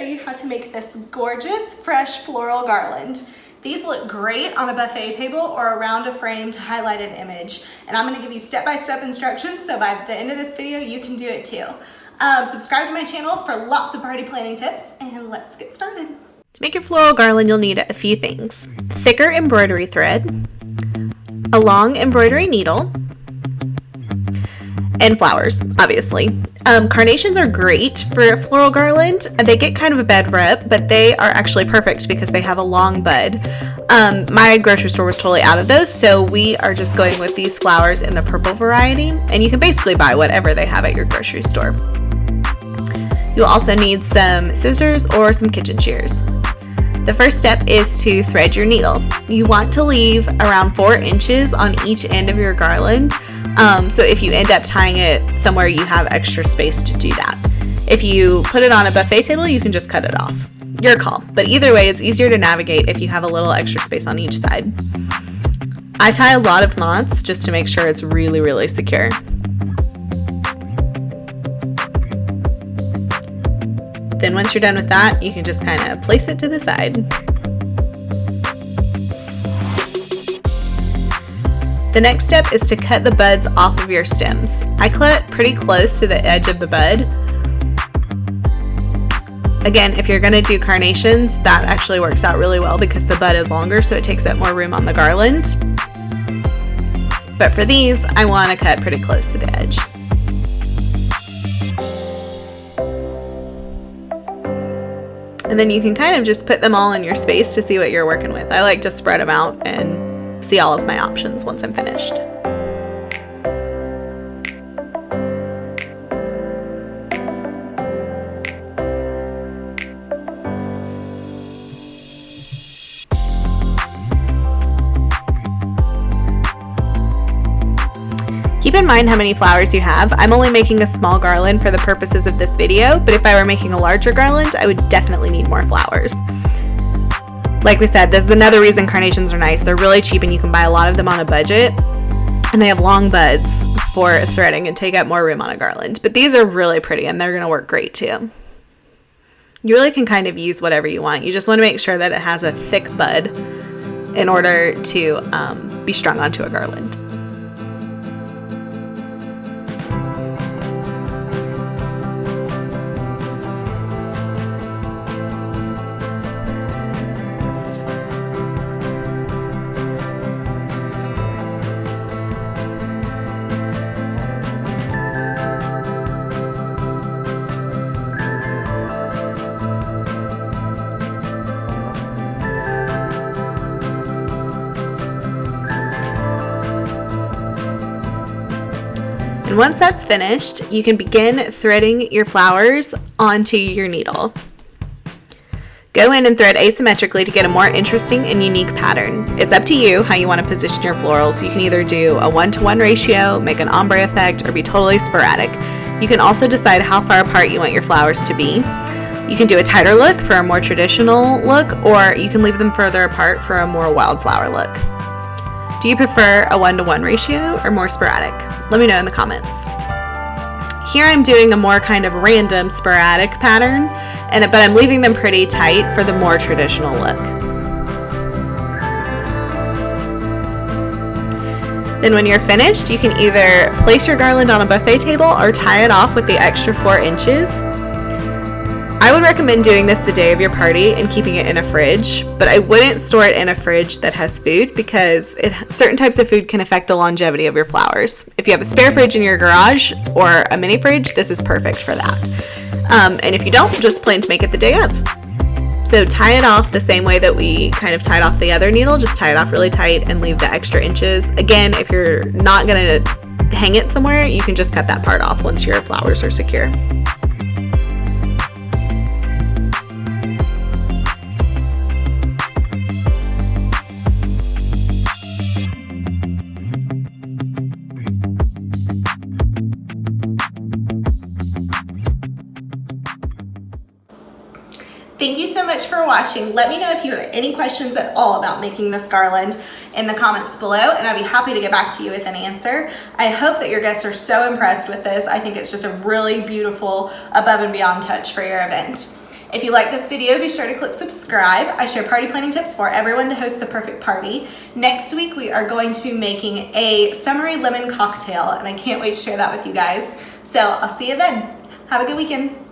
you how to make this gorgeous, fresh floral garland. These look great on a buffet table or around a frame to highlight an image. And I'm gonna give you step-by-step instructions, so by the end of this video, you can do it too. Subscribe to my channel for lots of party planning tips, and let's get started. To make your floral garland, you'll need a few things. Thicker embroidery thread, a long embroidery needle, and flowers, obviously. Carnations are great for a floral garland. They get kind of a bad rep, but they are actually perfect because they have a long bud. My grocery store was totally out of those, so we are just going with these flowers in the purple variety, and you can basically buy whatever they have at your grocery store. You'll also need some scissors or some kitchen shears. The first step is to thread your needle. You want to leave around 4 inches on each end of your garland. So if you end up tying it somewhere, you have extra space to do that. If you put it on a buffet table, you can just cut it off. Your call. But either way, it's easier to navigate if you have a little extra space on each side. I tie a lot of knots just to make sure it's really, really secure. Then once you're done with that, you can just kind of place it to the side. The next step is to cut the buds off of your stems. I cut pretty close to the edge of the bud. Again, if you're going to do carnations, that actually works out really well because the bud is longer, so it takes up more room on the garland. But for these, I want to cut pretty close to the edge. And then you can kind of just put them all in your space to see what you're working with. I like to spread them out and see all of my options once I'm finished. Keep in mind how many flowers you have. I'm only making a small garland for the purposes of this video, but if I were making a larger garland, I would definitely need more flowers. Like we said, this is another reason carnations are nice. They're really cheap and you can buy a lot of them on a budget. And they have long buds for threading and take up more room on a garland. But these are really pretty and they're going to work great too. You really can kind of use whatever you want. You just want to make sure that it has a thick bud in order to be strung onto a garland. And once that's finished, you can begin threading your flowers onto your needle. Go in and thread asymmetrically to get a more interesting and unique pattern. It's up to you how you want to position your florals. You can either do a 1-to-1 ratio, make an ombre effect, or be totally sporadic. You can also decide how far apart you want your flowers to be. You can do a tighter look for a more traditional look, or you can leave them further apart for a more wildflower look. Do you prefer a 1-to-1 ratio or more sporadic? Let me know in the comments. Here I'm doing a more kind of random sporadic pattern, but I'm leaving them pretty tight for the more traditional look. Then when you're finished, you can either place your garland on a buffet table or tie it off with the extra 4 inches. I would recommend doing this the day of your party and keeping it in a fridge, but I wouldn't store it in a fridge that has food because certain types of food can affect the longevity of your flowers. If you have a spare fridge in your garage or a mini fridge, this is perfect for that. And if you don't, just plan to make it the day of. So tie it off the same way that we kind of tied off the other needle, just tie it off really tight and leave the extra inches. Again, if you're not going to hang it somewhere, you can just cut that part off once your flowers are secure. Thank you so much for watching. Let me know if you have any questions at all about making this garland in the comments below, and I'd be happy to get back to you with an answer. I hope that your guests are so impressed with this. I think it's just a really beautiful above and beyond touch for your event. If you like this video, be sure to click subscribe. I share party planning tips for everyone to host the perfect party. Next week, we are going to be making a summery lemon cocktail, and I can't wait to share that with you guys. So I'll see you then. Have a good weekend.